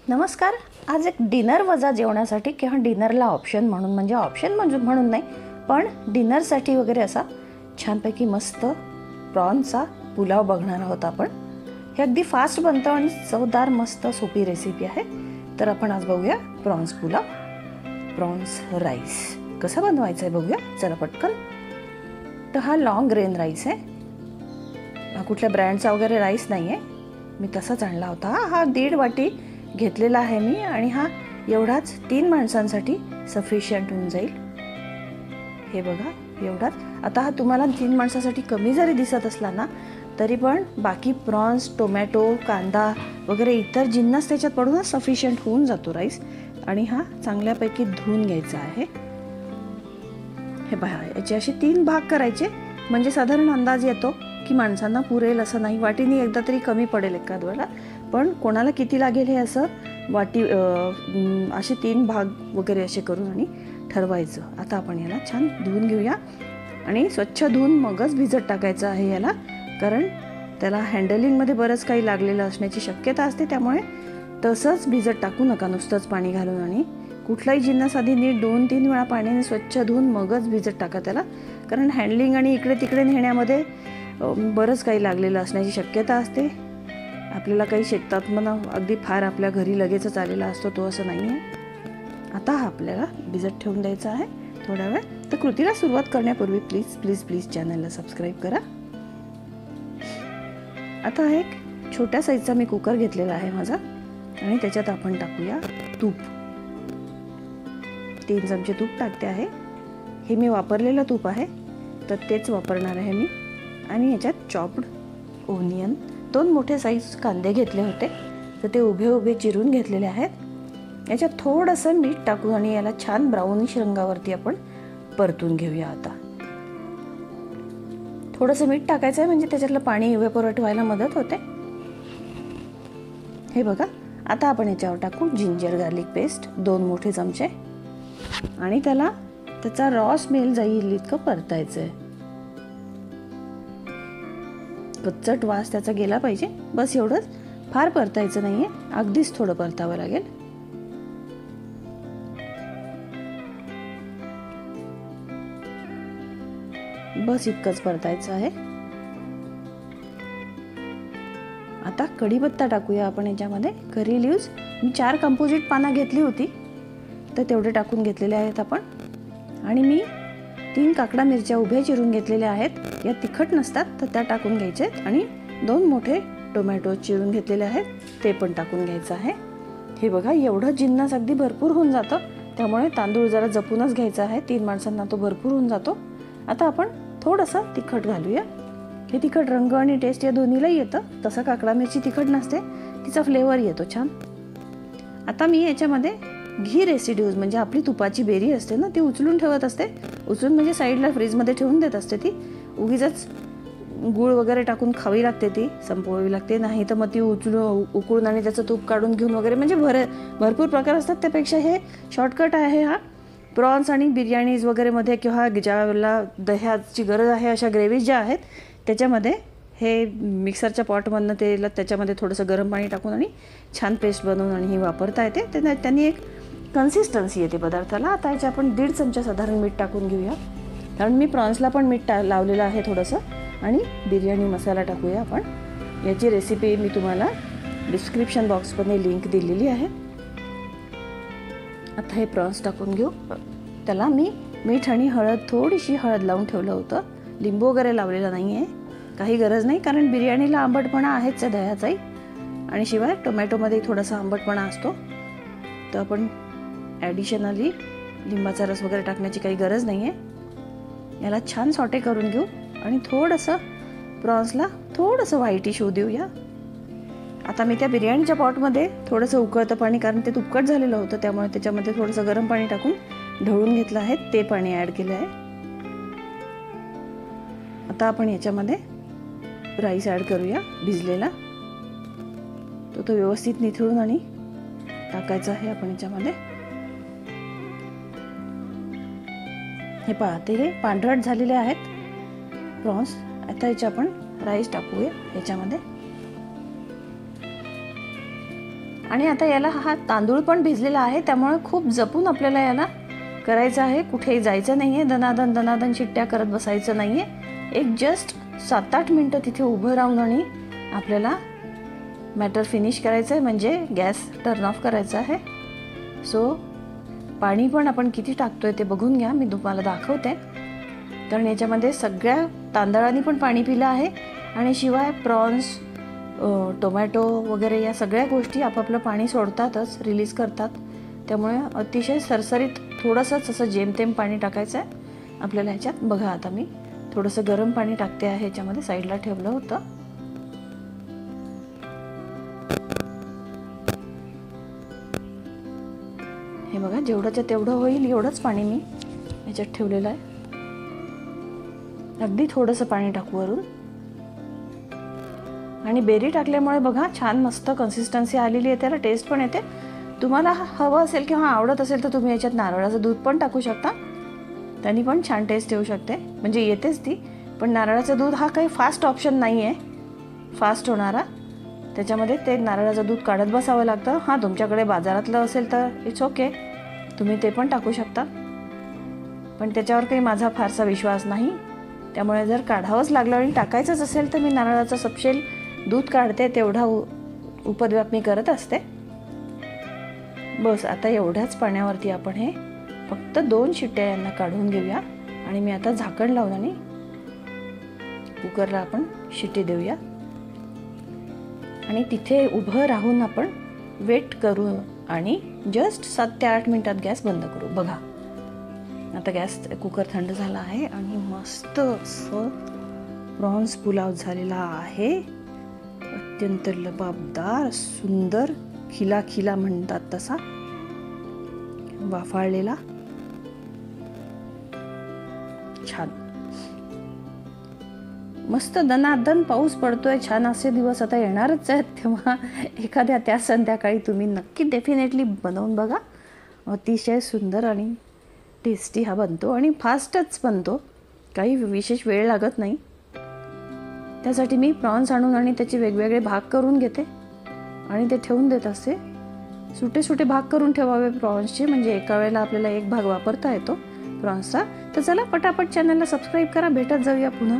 नमस्कार. आज एक डिनर वजा जेवणासाठी किंवा डिनरला ऑप्शन म्हणून, म्हणजे ऑप्शन म्हणून नाही पण डिनरसाठी वगैरे असा छानपैकी मस्त प्रॉन्सचा पुलाव बघणार आहोत आपण. हे अगदी फास्ट बनतं आणि चवदार मस्त सोपी रेसिपी आहे. तर आपण आज बघूया प्रॉन्स पुलाव, प्रॉन्स राईस कसा बनवायचा आहे बघूया. चला पटकन. तर हा लॉंग ग्रेन राईस आहे, हा कुठल्या ब्रँडचा वगैरे राईस नाही आहे, मी तसाच आणला होता. हा 1.5 वाटी घेतलेला आहे मी आणि हा एवढाच 3 माणसांसाठी सफिशियंट होऊन जाईल. हे बघा एवढाच. आता हा तुम्हाला 3 माणसासाठी कमी जरी दिसत असला ना तरी पण बाकी प्रॉन्स, टोमॅटो, कांदा वगैरे इतर जिन्नस त्याच्यात पडूनच सफिशियंट होऊन जातो राईस. आणि हा चांगल्यापैकी धुवून घ्यायचा आहे. हे पहा, याचे असे 3 भाग करायचे म्हणजे साधारण अंदाज येतो की माणसांना पुरेल असं नाही. वाटीने एकदा तरी कमी पडेल एखाद वेळेला, पण कोणाला किती लागेल हे असं वाटी असे 3 भाग वगैरे असे करून आणि ठरवायचं. आता आपण याला छान धुवून घेऊया आणि स्वच्छ धुवून मगच भिजत टाकायचं आहे याला, कारण त्याला हँडलिंगमध्ये बरंच काही लागलेलं असण्याची शक्यता असते. त्यामुळे तसंच भिजत टाकू नका नुसतंच पाणी घालून. आणि कुठलाही जिन्नस आधी नीट 2-3 वेळा पाण्याने स्वच्छ धुवून मगच भिजत टाका त्याला, कारण हँडलिंग आणि इकडे तिकडे नेण्यामध्ये बरंच काही लागलेलं असण्याची शक्यता असते. आपल्याला काही शेतात म्हणा अगदी फार आपल्या घरी लगेचच आलेला असतो तो असं नाही आहे. आता हा आपल्याला भिजत ठेवून द्यायचा आहे थोडा वेळ. तर कृतीला सुरुवात करण्यापूर्वी प्लीज प्लीज प्लीज चॅनलला सबस्क्राईब करा. आता एक छोट्या साईजचा मी कुकर घेतलेला आहे माझा आणि त्याच्यात आपण टाकूया तूप. 3 चमचे तूप टाकते आहे. हे मी वापरलेलं तूप आहे तर तेच वापरणार आहे मी. आणि याच्यात चॉप्ड ओनियन, 2 मोठे साईज कांदे घेतले होते तर ते उभे उभे चिरून घेतलेले आहेत. याच्यात थोडंसं मीठ टाकू आणि याला छान ब्राउनिश रंगावरती आपण परतून घेऊया. आता थोडंसं मीठ टाकायचं आहे म्हणजे त्याच्यातलं पाणी इव्हॅपोरेट व्हायला मदत होते. हे बघा. आता आपण याच्यावर टाकू जिंजर गार्लिक पेस्ट 2 मोठे चमचे आणि त्याचा रॉ स्मेल जाईल इतकं परतायचं आहे. कच्चट वास त्याचा गेला पाहिजे, बस एवढंच. फार परतायचं नाहीये, अगदीच थोडं परतावं लागेल. बस इतकंच परतायचं आहे. आता कढीपत्ता टाकूया आपण याच्यामध्ये. करी लिव्स मी 4 कंपोजिट पानं घेतली होती तर तेवढे टाकून घेतलेले आहेत आपण. आणि मी 3 काकडा मिरच्या उभ्या चिरून घेतलेल्या आहेत. या तिखट नसतात तर त्या टाकून घ्यायच्या आहेत. आणि 2 मोठे टोमॅटो चिरून घेतलेले आहेत ते पण टाकून घ्यायचं आहे. हे बघा एवढं जिन्नस अगदी भरपूर होऊन जातं, त्यामुळे तांदूळ जरा जपूनच घ्यायचा आहे. 3 माणसांना तो भरपूर होऊन जातो. आता आपण थोडंसं तिखट घालूया. हे तिखट रंग आणि टेस्ट या दोन्हीलाही येतं. तसं काकडा मिरची तिखट नसते, तिचा फ्लेवर येतो छान. आता मी याच्यामध्ये घी रेसिड्यूज म्हणजे आपली तुपाची बेरी असते ना ती उचलून ठेवत असते. उचलून म्हणजे साईडला फ्रीजमध्ये ठेवून देत असते. ती उगीच गूळ वगैरे टाकून खावी लागते, ती संपवावी लागते. नाही तर मग ती उकळून आणि त्याचं तूप काढून घेऊन वगैरे म्हणजे भरपूर प्रकार असतात. त्यापेक्षा हे शॉर्टकट आहे हा. प्रॉन्स आणि बिर्याणीज वगैरेमध्ये किंवा ज्यावेळेला दह्याची गरज आहे अशा ग्रेव्हीज ज्या आहेत त्याच्यामध्ये हे मिक्सरच्या पॉटमधनं त्याच्यामध्ये थोडंसं गरम पाणी टाकून आणि छान पेस्ट बनवून आणि ही वापरता येते. त्यांनी एक कन्सिस्टन्सी येते पदार्थाला. आता याचे आपण 1.5 चमचा साधारण मीठ टाकून घेऊया, कारण मी प्रॉन्सला पण मीठ लावलेलं आहे थोडंसं. आणि बिर्याणी मसाला टाकूया आपण. याची रेसिपी मी तुम्हाला डिस्क्रिप्शन बॉक्समध्ये लिंक दिलेली आहे. आता हे प्रॉन्स टाकून घेऊ. त्याला मी मीठ आणि थोडीशी हळद लावून ठेवलं होतं. लिंबू वगैरे लावलेला नाही आहे, काही गरज नाही, कारण बिर्याणीला आंबटपणा आहेच आहे दह्याचाही. आणि शिवाय टोमॅटोमध्ये थोडासा आंबटपणा असतो, तर आपण ॲडिशनली लिंबाचा रस वगैरे टाकण्याची काही गरज नाही आहे. याला छान सॉटे करून घेऊ आणि थोडंसं प्रॉन्सला थोडंसं व्हाईटिश होऊ देऊया. आता मी त्या बिर्याणीच्या पॉटमध्ये थोडंसं उकळतं पाणी, कारण ते तुपकट झालेलं होतं त्यामुळे त्याच्यामध्ये थोडंसं गरम पाणी टाकून ढवळून घेतलं आहे, ते पाणी ॲड केलं आहे. आता आपण याच्यामध्ये राईस ॲड करूया भिजलेला. तो व्यवस्थित निथळून आणि टाकायचा आहे आपण याच्यामध्ये. हे पाहते हे पांढरट झालेले आहेत प्रॉन्स. आता याचे आपण राईस टाकूया याच्यामध्ये. आणि आता याला हा तांदूळ पण भिजलेला आहे, त्यामुळे खूप जपून आपल्याला याला करायचं आहे. कुठेही जायचं नाही आहे, दनादन शिट्ट्या करत बसायचं नाही आहे. एक जस्ट 7-8 मिनटं तिथे उभं राहून आणि आपल्याला मॅटर फिनिश करायचं आहे, म्हणजे गॅस टर्न ऑफ करायचा आहे. सो पाणी पण आपण किती टाकतोय ते बघून घ्या, मी तुम्हाला दाखवते. कारण याच्यामध्ये सगळ्या तांदळांनी पण पाणी पिलं आहे आणि शिवाय प्रॉन्स, टोमॅटो वगैरे या सगळ्या गोष्टी आपापलं पाणी सोडतातच, रिलीज करतात. त्यामुळे अतिशय सरसरीत थोडंसंच असं जेमतेम पाणी टाकायचं आहे आपल्याला ह्याच्यात. बघा आता मी थोडंसं गरम पाणी टाकते आहे ह्याच्यामध्ये, साईडला ठेवलं होतं. हे बघा जेवढंच्या तेवढं होईल एवढंच पाणी मी ह्याच्यात ठेवलेलं आहे. अगदी थोडंसं पाणी टाकू वरून. आणि बेरी टाकल्यामुळे बघा छान मस्त कन्सिस्टन्सी आलेली आहे, त्याला टेस्ट पण येते. तुम्हाला हवं असेल किंवा आवडत असेल तर तुम्ही याच्यात नारळाचं दूध पण टाकू शकता, त्यांनी पण छान टेस्ट येऊ शकते, म्हणजे येतेच ती. पण नारळाचं दूध हा काही फास्ट ऑप्शन नाही आहे, फास्ट होणारा. त्याच्यामध्ये ते नारळाचं दूध काढत बसावं लागतं. हां, तुमच्याकडे बाजारातलं असेल तर इट्स ओके, तुम्ही ते पण टाकू शकता. पण त्याच्यावर काही माझा फारसा विश्वास नाही, त्यामुळे जर काढावंच लागलं आणि टाकायचंच असेल तर मी नारळाचं सपशेल दूध काढते, तेवढा उपद्व्याप मी करत असते. बस आता एवढ्याच पाण्यावरती आपण हे फक्त 2 शिट्ट्या यांना काढून घेऊया. आणि मी आता झाकण लावून आणि कुकरला आपण शिट्टी देऊया आणि तिथे उभं राहून आपण वेट करू आणि जस्ट 7 ते 8 मिनिटात गॅस बंद करू. बघा आता गॅस कुकर थंड झाला आहे आणि मस्त असं प्रॉन्स पुलाव झालेला आहे. अत्यंत लबाबदार, सुंदर, खिला खिला म्हणतात तसा वाफाळलेला, छान मस्त दनादन पाऊस पडतोय. छान असे दिवस आता येणारच आहेत, तेव्हा एखाद्या त्या संध्याकाळी तुम्ही नक्की डेफिनेटली बनवून बघा. अतिशय सुंदर आणि टेस्टी हा बनतो आणि फास्टच बनतो, काही विशेष वेळ लागत नाही. त्यासाठी मी प्रॉन्स आणून आणि त्याचे वेगवेगळे भाग करून घेते आणि ते ठेवून देत असते. सुटे सुटे भाग करून ठेवावे प्रॉन्सचे, म्हणजे एका वेळेला आपल्याला एक भाग वापरता येतो प्रॉन्सचा. तर चला पटापट चॅनलला सबस्क्राईब करा, भेटत जाऊया पुन्हा.